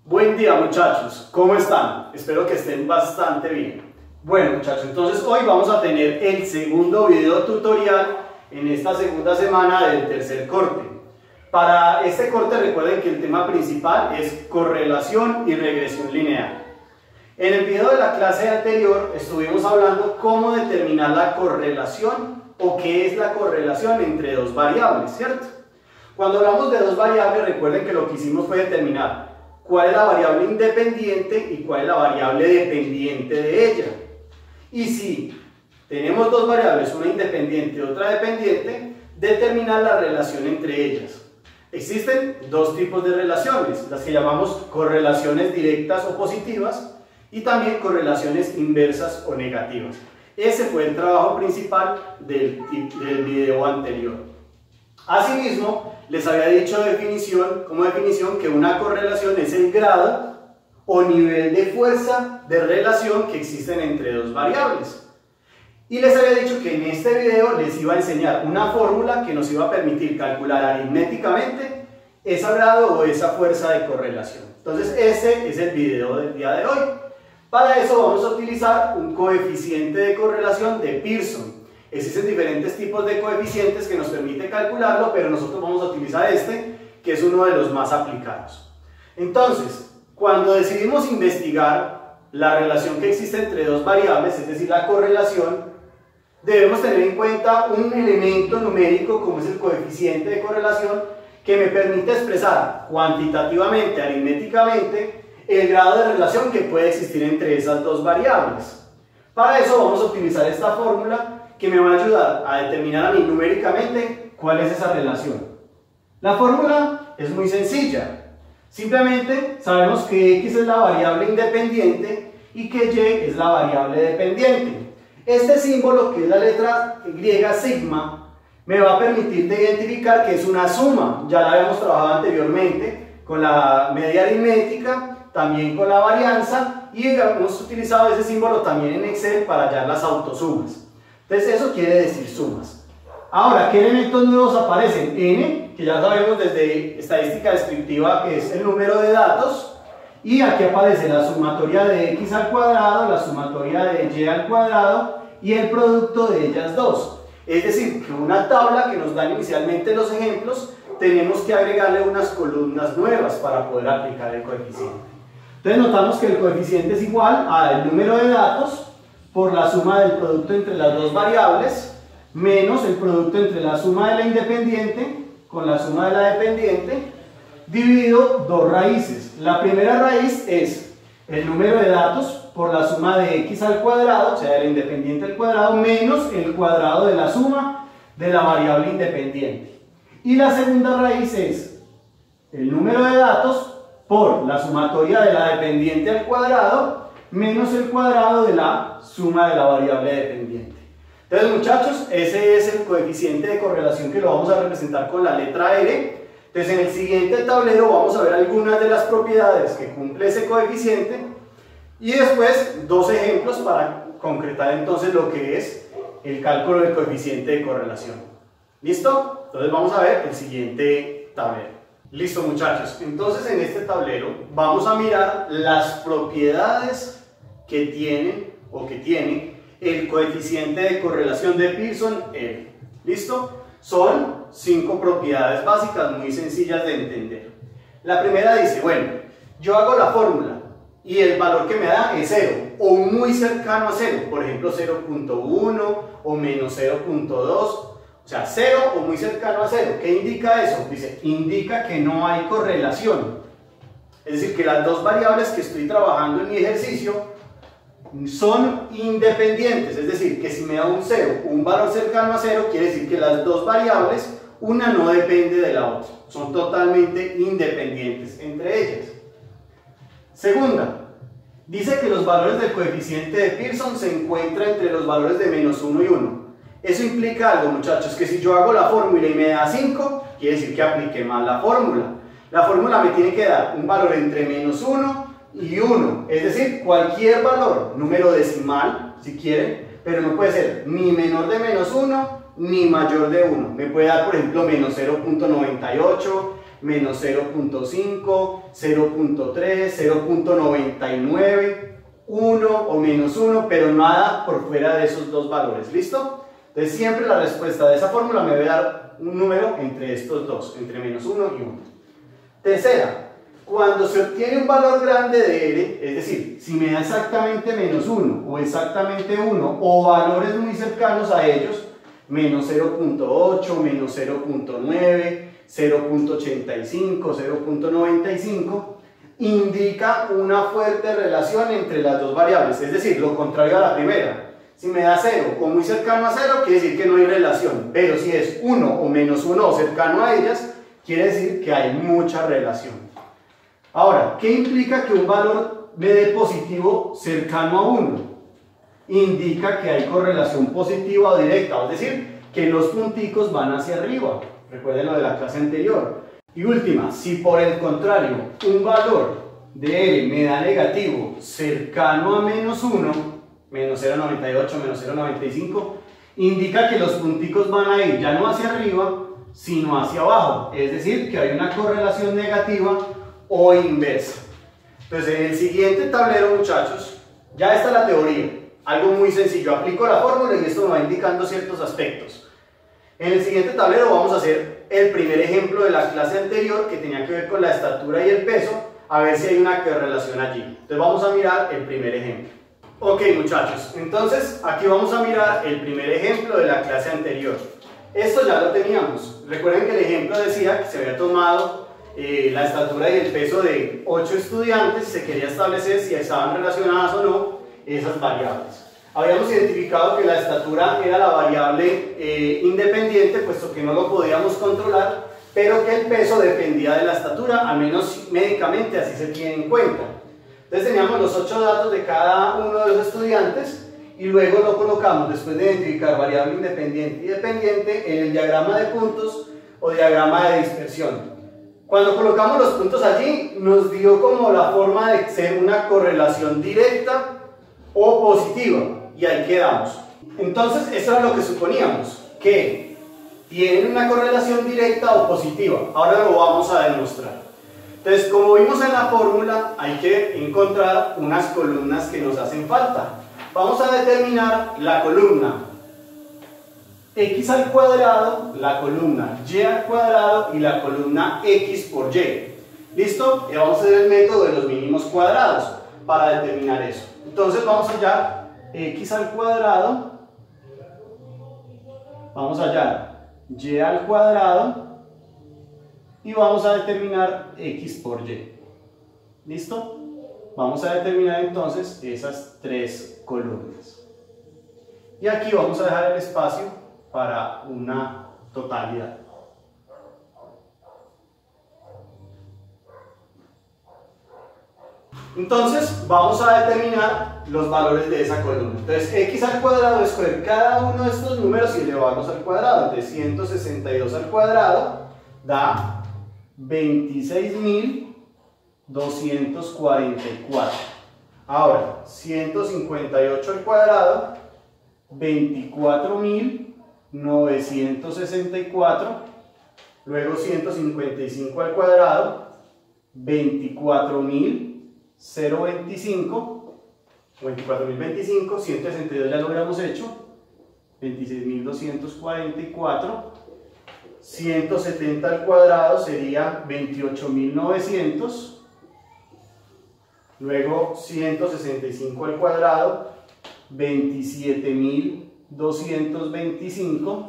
Buen día muchachos, ¿cómo están? Espero que estén bastante bien. Bueno muchachos, entonces hoy vamos a tener el segundo video tutorial en esta segunda semana del tercer corte. Para este corte recuerden que el tema principal es correlación y regresión lineal. En el video de la clase anterior estuvimos hablando cómo determinar la correlación o qué es la correlación entre dos variables, ¿cierto? Cuando hablamos de dos variables, recuerden que lo que hicimos fue determinar cuál es la variable independiente y cuál es la variable dependiente de ella. Y si tenemos dos variables, una independiente y otra dependiente, determinar la relación entre ellas. Existen dos tipos de relaciones, las que llamamos correlaciones directas o positivas y también correlaciones inversas o negativas. Ese fue el trabajo principal del video anterior. Asimismo, les había dicho como definición que una correlación es el grado o nivel de fuerza de relación que existen entre dos variables. Y les había dicho que en este video les iba a enseñar una fórmula que nos iba a permitir calcular aritméticamente ese grado o esa fuerza de correlación. Entonces ese es el video del día de hoy. Para eso vamos a utilizar un coeficiente de correlación de Pearson. Existen diferentes tipos de coeficientes que nos permiten calcularlo, pero nosotros vamos a utilizar este, que es uno de los más aplicados. Entonces, cuando decidimos investigar la relación que existe entre dos variables, es decir, la correlación, debemos tener en cuenta un elemento numérico como es el coeficiente de correlación, que me permite expresar cuantitativamente, aritméticamente, el grado de relación que puede existir entre esas dos variables. Para eso vamos a utilizar esta fórmula que me va a ayudar a determinar a mí numéricamente cuál es esa relación. La fórmula es muy sencilla. Simplemente sabemos que X es la variable independiente y que Y es la variable dependiente. Este símbolo, que es la letra griega sigma, me va a permitir de identificar que es una suma. Ya la habíamos trabajado anteriormente con la media aritmética, también con la varianza, y hemos utilizado ese símbolo también en Excel para hallar las autosumas. Entonces eso quiere decir sumas. Ahora, ¿qué elementos nuevos aparecen? N, que ya sabemos desde estadística descriptiva que es el número de datos, y aquí aparece la sumatoria de x al cuadrado, la sumatoria de y al cuadrado y el producto de ellas dos. Es decir, que una tabla que nos dan inicialmente los ejemplos, tenemos que agregarle unas columnas nuevas para poder aplicar el coeficiente. Entonces notamos que el coeficiente es igual al número de datos por la suma del producto entre las dos variables menos el producto entre la suma de la independiente con la suma de la dependiente dividido dos raíces. La primera raíz es el número de datos por la suma de x al cuadrado, o sea, de la independiente al cuadrado, menos el cuadrado de la suma de la variable independiente. Y la segunda raíz es el número de datos por la sumatoria de la dependiente al cuadrado menos el cuadrado de la suma de la variable dependiente. Entonces muchachos, ese es el coeficiente de correlación que lo vamos a representar con la letra R. Entonces en el siguiente tablero vamos a ver algunas de las propiedades que cumple ese coeficiente y después dos ejemplos para concretar entonces lo que es el cálculo del coeficiente de correlación. ¿Listo? Entonces vamos a ver el siguiente tablero. Listo muchachos, entonces en este tablero vamos a mirar las propiedades que tiene el coeficiente de correlación de Pearson R. ¿Listo? Son 5 propiedades básicas muy sencillas de entender. La primera dice, bueno, yo hago la fórmula y el valor que me da es 0 o muy cercano a 0, por ejemplo 0.1 o menos 0.2. O sea, 0 o muy cercano a 0. ¿Qué indica eso? Dice, indica que no hay correlación. Es decir, que las dos variables que estoy trabajando en mi ejercicio son independientes. Es decir, que si me da un 0 o un valor cercano a 0, quiere decir que las dos variables, una no depende de la otra. Son totalmente independientes entre ellas. Segunda, dice que los valores del coeficiente de Pearson se encuentran entre los valores de menos 1 y 1. Eso implica algo muchachos, que si yo hago la fórmula y me da 5, quiere decir que apliqué mal la fórmula. La fórmula me tiene que dar un valor entre menos 1 y 1, es decir, cualquier valor, número decimal si quieren, pero no puede ser ni menor de menos 1 ni mayor de 1. Me puede dar por ejemplo menos 0.98, menos 0.5, 0.3, 0.99, 1 o menos 1, pero nada por fuera de esos dos valores, ¿listo? Entonces siempre la respuesta de esa fórmula me debe dar un número entre estos dos, entre menos 1 y 1. Tercera, cuando se obtiene un valor grande de R, es decir, si me da exactamente menos 1 o exactamente 1 o valores muy cercanos a ellos, menos 0.8, menos 0.9, 0.85, 0.95, indica una fuerte relación entre las dos variables, es decir, lo contrario a la primera. Si me da 0 o muy cercano a 0, quiere decir que no hay relación, pero si es 1 o menos 1 o cercano a ellas, quiere decir que hay mucha relación. Ahora, ¿qué implica que un valor me dé positivo cercano a 1? Indica que hay correlación positiva o directa, es decir, que los punticos van hacia arriba. Recuerden lo de la clase anterior. Y última, si por el contrario un valor de R me da negativo cercano a menos 1, menos 0.98, menos 0.95, indica que los punticos van a ir ya no hacia arriba, sino hacia abajo. Es decir, que hay una correlación negativa o inversa. Entonces, en el siguiente tablero, muchachos, ya está la teoría. Algo muy sencillo. Aplico la fórmula y esto me va indicando ciertos aspectos. En el siguiente tablero vamos a hacer el primer ejemplo de la clase anterior que tenía que ver con la estatura y el peso, a ver si hay una correlación allí. Entonces vamos a mirar el primer ejemplo. Ok, muchachos, entonces aquí vamos a mirar el primer ejemplo de la clase anterior. Esto ya lo teníamos. Recuerden que el ejemplo decía que se había tomado la estatura y el peso de 8 estudiantes y se quería establecer si estaban relacionadas o no esas variables. Habíamos identificado que la estatura era la variable independiente, puesto que no lo podíamos controlar, pero que el peso dependía de la estatura, al menos médicamente así se tiene en cuenta. Entonces teníamos los 8 datos de cada uno de los estudiantes y luego lo colocamos, después de identificar variable independiente y dependiente, en el diagrama de puntos o diagrama de dispersión. Cuando colocamos los puntos allí, nos dio como la forma de ser una correlación directa o positiva, y ahí quedamos. Entonces, eso era lo que suponíamos, que tienen una correlación directa o positiva. Ahora lo vamos a demostrar. Entonces, como vimos en la fórmula, hay que encontrar unas columnas que nos hacen falta. Vamos a determinar la columna x al cuadrado, la columna y al cuadrado y la columna x por y. ¿Listo? Y vamos a hacer el método de los mínimos cuadrados para determinar eso. Entonces vamos a hallar x al cuadrado, vamos a hallar y al cuadrado y vamos a determinar x por y. ¿Listo? Vamos a determinar entonces esas tres columnas. Y aquí vamos a dejar el espacio para una totalidad. Entonces vamos a determinar los valores de esa columna. Entonces x al cuadrado es coger cada uno de estos números y elevarlos al cuadrado. Entonces 162 al cuadrado da 26.244. Ahora 158 al cuadrado, 24.964. Luego 155 al cuadrado, 24.025. 24.025, 162 ya lo habíamos hecho, 26.244, 170 al cuadrado sería 28.900, luego 165 al cuadrado, 27.225,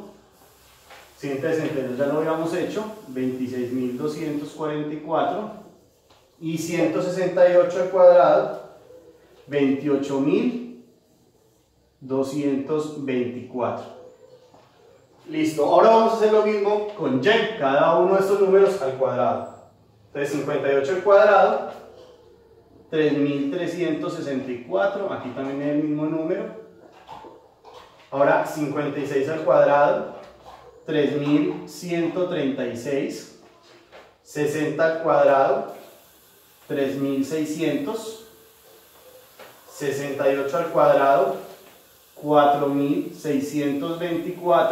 162 ya lo habíamos hecho, 26.244, y 168 al cuadrado, 28.224. Listo, ahora vamos a hacer lo mismo con y, cada uno de estos números al cuadrado. Entonces 58 al cuadrado, 3.364, aquí también es el mismo número. Ahora 56 al cuadrado, 3.136, 60 al cuadrado, 3.600, 68 al cuadrado, 4.624,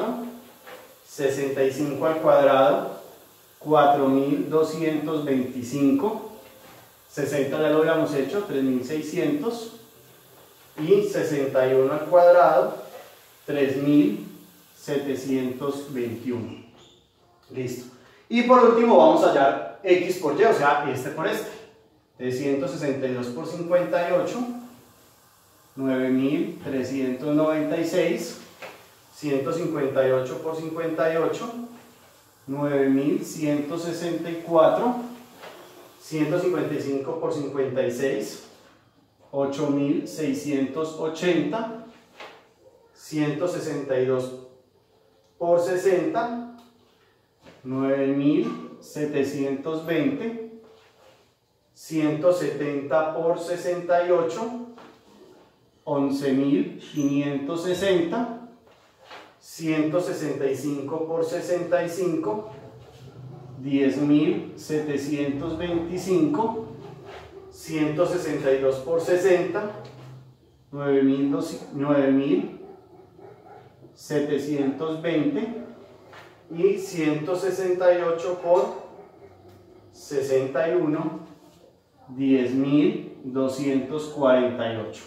65 al cuadrado, 4.225, 60 ya lo habíamos hecho, 3.600, y 61 al cuadrado, 3.721. Listo. Y por último vamos a hallar x por y, o sea, este por este. 362 por 58, 9.396, 158 por 58, 9.164, 155 por 56, 8.680, 162 por 60, 9.720, 170 por 68, 11.560, 165 por 65, 10.725, 162 por 60, 9.720 y 168 por 61, 10.248.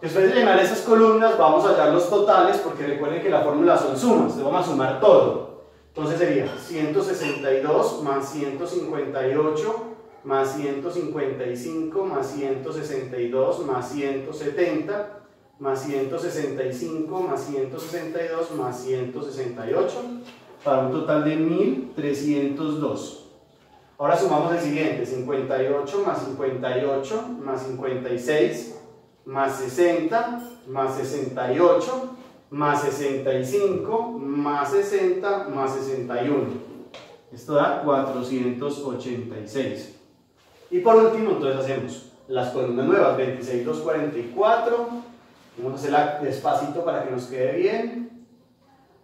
Después de llenar esas columnas vamos a hallar los totales, porque recuerden que la fórmula son sumas, le vamos a sumar todo. Entonces sería 162 más 158 más 155 más 162 más 170 más 165 más 162 más 168 para un total de 1.302. Ahora sumamos el siguiente: 58 más 58 más 56 más 60 más 68 más 65 más 60 más 61. Esto da 486. Y por último, entonces hacemos las columnas nuevas: 26, 2, 44. Vamos a hacerla despacito para que nos quede bien.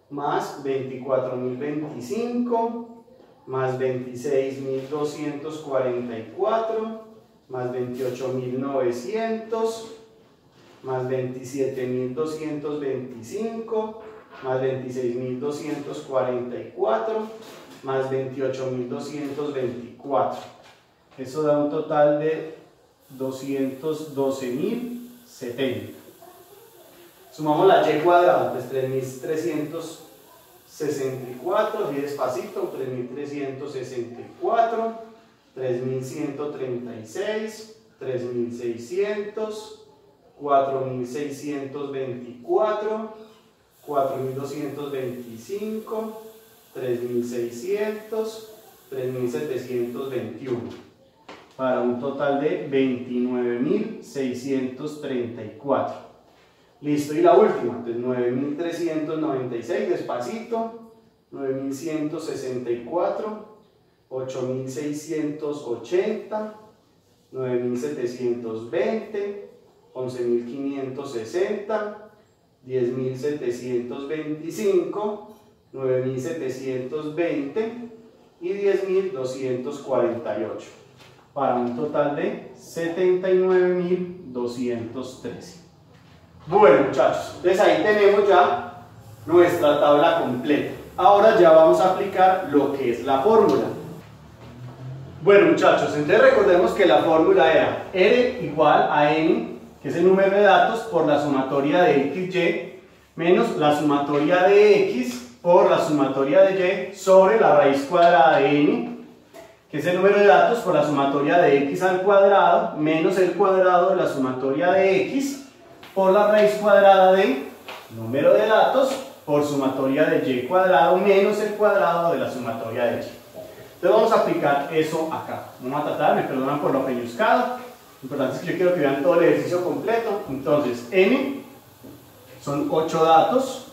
Más 24.025 más 26.244 más 28.900 más 27.225 más 26.244 más 28.224. Eso da un total de 212.070. Sumamos la y cuadrada, pues 3.364, así despacito: 3.364, 3.136, 3.600, 4.624, 4.225, 3.600, 3.721, para un total de 29.634. Listo, y la última, entonces 9.396, despacito: 9.164, 8.680, 9.720, 11.560, 10.725, 9.720 y 10.248, para un total de 79.213. Bueno, muchachos, entonces ahí tenemos ya nuestra tabla completa. Ahora ya vamos a aplicar lo que es la fórmula. Bueno, muchachos, entonces recordemos que la fórmula era R igual a N, que es el número de datos, por la sumatoria de XY, menos la sumatoria de X por la sumatoria de Y, sobre la raíz cuadrada de N, que es el número de datos por la sumatoria de X al cuadrado, menos el cuadrado de la sumatoria de X por la raíz cuadrada de número de datos por sumatoria de y cuadrado, menos el cuadrado de la sumatoria de y. Entonces vamos a aplicar eso acá. Vamos a tratar, me perdonan por lo peñuscado, lo importante es que yo quiero que vean todo el ejercicio completo. Entonces n son 8 datos,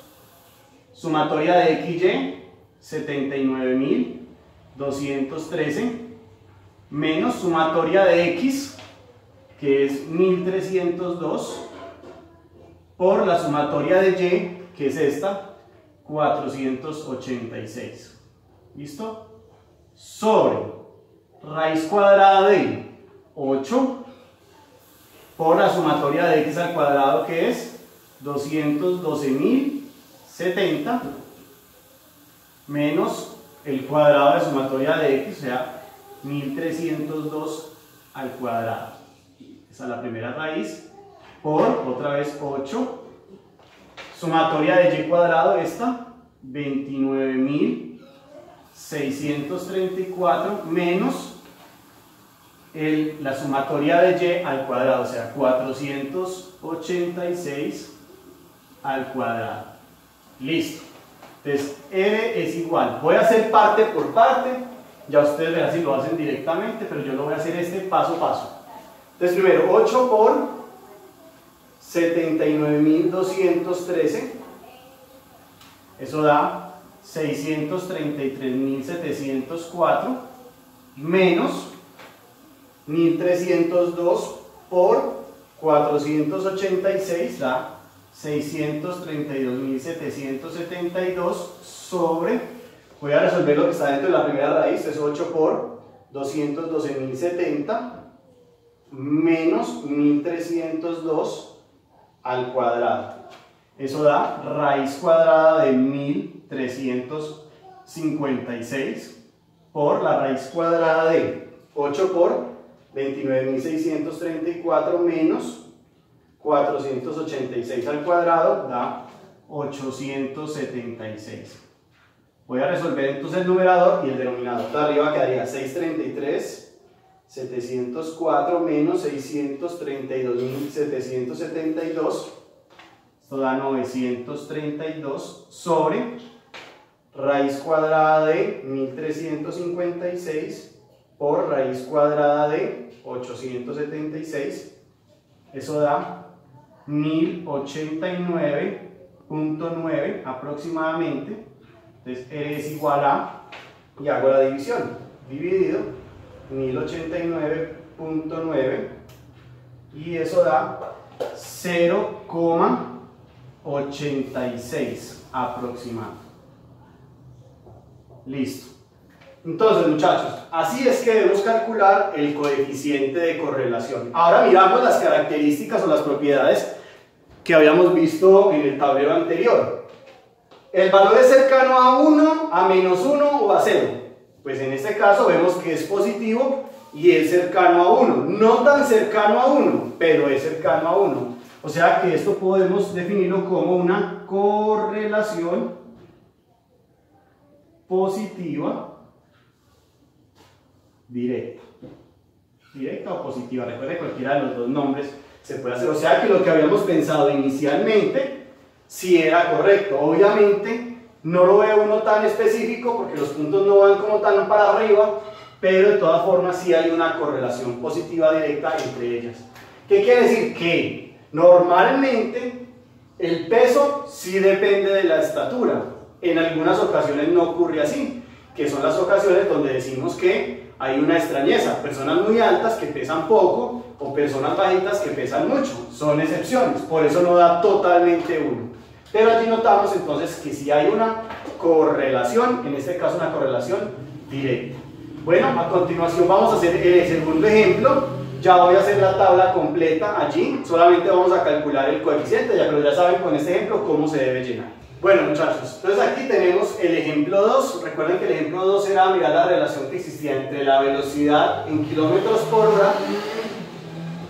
sumatoria de x y 79.213, menos sumatoria de x, que es 1.302, por la sumatoria de y, que es esta, 486. ¿Listo? Sobre raíz cuadrada de 8 por la sumatoria de x al cuadrado, que es 212.070, menos el cuadrado de la sumatoria de x, o sea, 1302 al cuadrado. Esa es la primera raíz, por, otra vez, 8. Sumatoria de y cuadrado, esta, 29.634 menos la sumatoria de y al cuadrado, o sea, 486 al cuadrado. Listo. Entonces, R es igual. Voy a hacer parte por parte. Ya ustedes verán si lo hacen directamente, pero yo lo voy a hacer paso a paso. Entonces, primero, 8 por 79.213. Eso da 633.704 menos 1.302 por 486 da 632.772 sobre, voy a resolver lo que está dentro de la primera raíz, es 8 por 212.070 menos 1.302 al cuadrado. Eso da raíz cuadrada de 1.356 por la raíz cuadrada de 8 por 29.634 menos 486 al cuadrado da 876. Voy a resolver entonces el numerador y el denominador. De arriba quedaría 633.704 menos 632.772. Esto da 932 sobre raíz cuadrada de 1.356 por raíz cuadrada de 876. Eso da 1089.9 aproximadamente. Entonces R es igual a, y hago la división, dividido 1089.9 y eso da 0,86 aproximado. Listo. Entonces, muchachos, así es que debemos calcular el coeficiente de correlación. Ahora miramos las características o las propiedades que habíamos visto en el tablero anterior. ¿El valor es cercano a 1, a menos 1 o a 0? Pues en este caso vemos que es positivo y es cercano a 1. No tan cercano a 1, pero es cercano a 1. O sea que esto podemos definirlo como una correlación positiva directa. Directa o positiva, recuerde cualquiera de los dos nombres se puede hacer. O sea que lo que habíamos pensado inicialmente sí era correcto. Obviamente no lo veo uno tan específico porque los puntos no van como tan para arriba, pero de todas formas sí hay una correlación positiva directa entre ellas. ¿Qué quiere decir? Que normalmente el peso sí depende de la estatura. En algunas ocasiones no ocurre así, que son las ocasiones donde decimos que hay una extrañeza, personas muy altas que pesan poco o personas bajitas que pesan mucho, son excepciones, por eso no da totalmente 1. Pero allí notamos entonces que sí hay una correlación, en este caso una correlación directa. Bueno, a continuación vamos a hacer el segundo ejemplo. Ya voy a hacer la tabla completa allí, solamente vamos a calcular el coeficiente, ya, pero ya saben con este ejemplo cómo se debe llenar. Bueno, muchachos, entonces aquí tenemos el ejemplo 2. Recuerden que el ejemplo 2 era mirar la relación que existía entre la velocidad en kilómetros por hora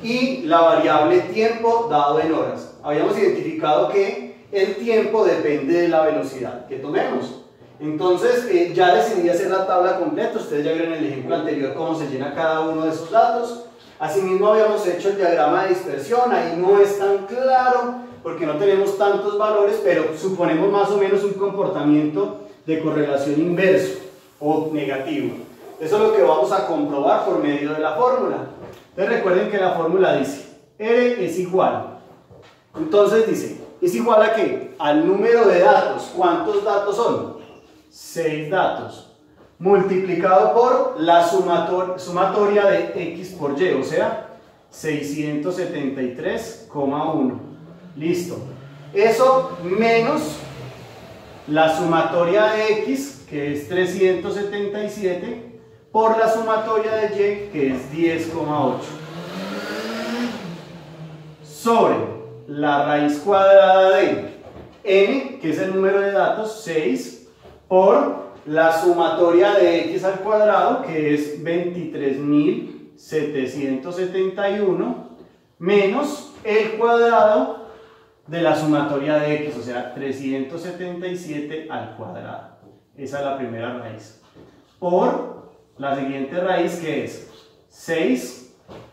y la variable tiempo dado en horas. Habíamos identificado que el tiempo depende de la velocidad que tomemos. Entonces ya decidí hacer la tabla completa. Ustedes ya vieron en el ejemplo anterior cómo se llena cada uno de esos datos. Asimismo habíamos hecho el diagrama de dispersión. Ahí no es tan claro porque no tenemos tantos valores, pero suponemos más o menos un comportamiento de correlación inverso o negativo. Eso es lo que vamos a comprobar por medio de la fórmula. Entonces recuerden que la fórmula dice R es igual. Entonces dice, ¿es igual a qué? Al número de datos. ¿Cuántos datos son? 6 datos. Multiplicado por la sumatoria de X por Y, o sea, 673,1. Listo. Eso menos la sumatoria de X, que es 377, por la sumatoria de Y, que es 10,8. Sobre la raíz cuadrada de N, que es el número de datos, 6, por la sumatoria de x al cuadrado, que es 23.771, menos el cuadrado de la sumatoria de x, o sea, 377 al cuadrado. Esa es la primera raíz. Por la siguiente raíz, que es 6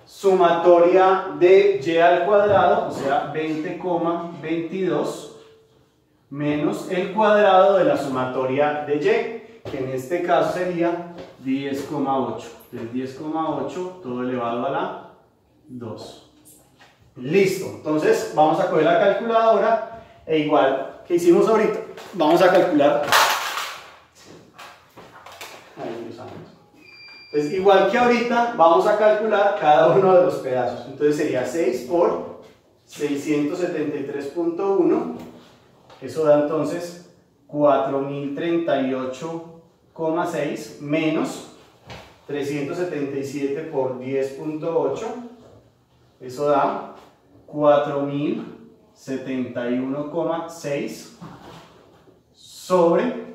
sumatoria de y al cuadrado, o sea, 20,22, menos el cuadrado de la sumatoria de y, que en este caso sería 10,8. Entonces 10,8 todo elevado a la 2. Listo. Entonces vamos a coger la calculadora e igual que hicimos ahorita, vamos a calcular. Entonces igual que ahorita vamos a calcular cada uno de los pedazos. Entonces sería 6 por 673.1. Eso da entonces 4038,6 menos 377 por 10.8. Eso da 4071,6 sobre, entonces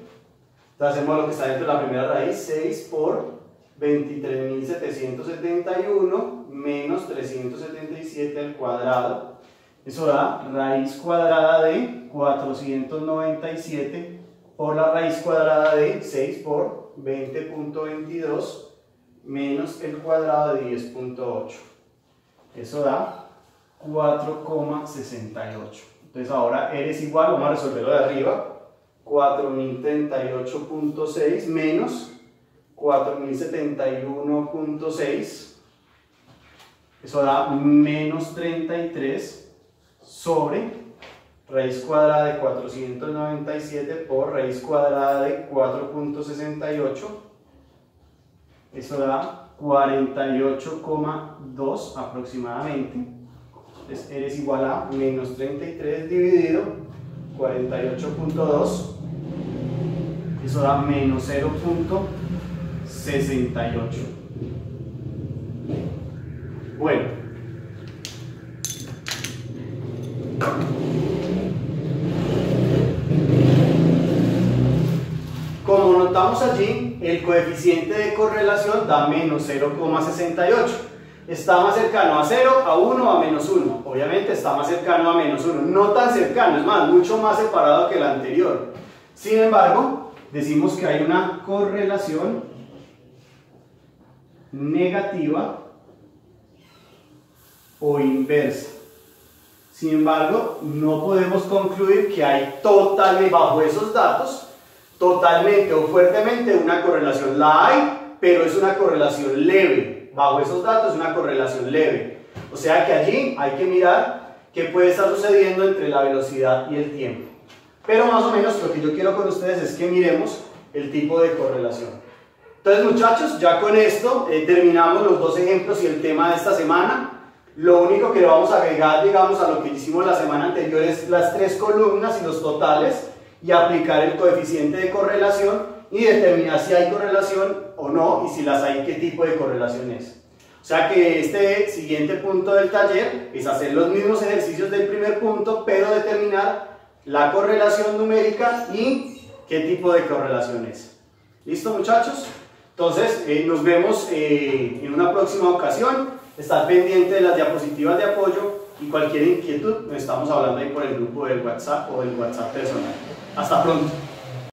hacemos lo que está dentro de la primera raíz, 6 por 23.771 menos 377 al cuadrado. Eso da raíz cuadrada de 497 por la raíz cuadrada de 6 por 20.22 menos el cuadrado de 10.8. Eso da 4,68. Entonces ahora eres igual, vamos a resolverlo de arriba, 4038.6 menos 4071.6. Eso da menos 33 sobre raíz cuadrada de 497 por raíz cuadrada de 4.68. Eso da 48,2 aproximadamente. Entonces eres igual a menos 33 dividido 48.2. Eso da menos 0.68. Bueno. Como notamos allí, el coeficiente de correlación da menos 0,68. Está más cercano a 0, a 1, a menos 1. Obviamente está más cercano a menos 1. No tan cercano, es más, mucho más separado que el anterior. Sin embargo, decimos que hay una correlación negativa o inversa. Sin embargo, no podemos concluir que hay totalmente, bajo esos datos, totalmente o fuertemente una correlación. La hay, pero es una correlación leve. Bajo esos datos es una correlación leve. O sea que allí hay que mirar qué puede estar sucediendo entre la velocidad y el tiempo. Pero más o menos lo que yo quiero con ustedes es que miremos el tipo de correlación. Entonces, muchachos, ya con esto terminamos los dos ejemplos y el tema de esta semana. Lo único que le vamos a agregar, digamos, a lo que hicimos la semana anterior es las tres columnas y los totales y aplicar el coeficiente de correlación y determinar si hay correlación o no y si las hay, qué tipo de correlación es. O sea que este siguiente punto del taller es hacer los mismos ejercicios del primer punto, pero determinar la correlación numérica y qué tipo de correlación es. ¿Listo, muchachos? Entonces, nos vemos en una próxima ocasión. Estar pendiente de las diapositivas de apoyo y cualquier inquietud, estamos hablando ahí por el grupo del WhatsApp o del WhatsApp personal. Hasta pronto.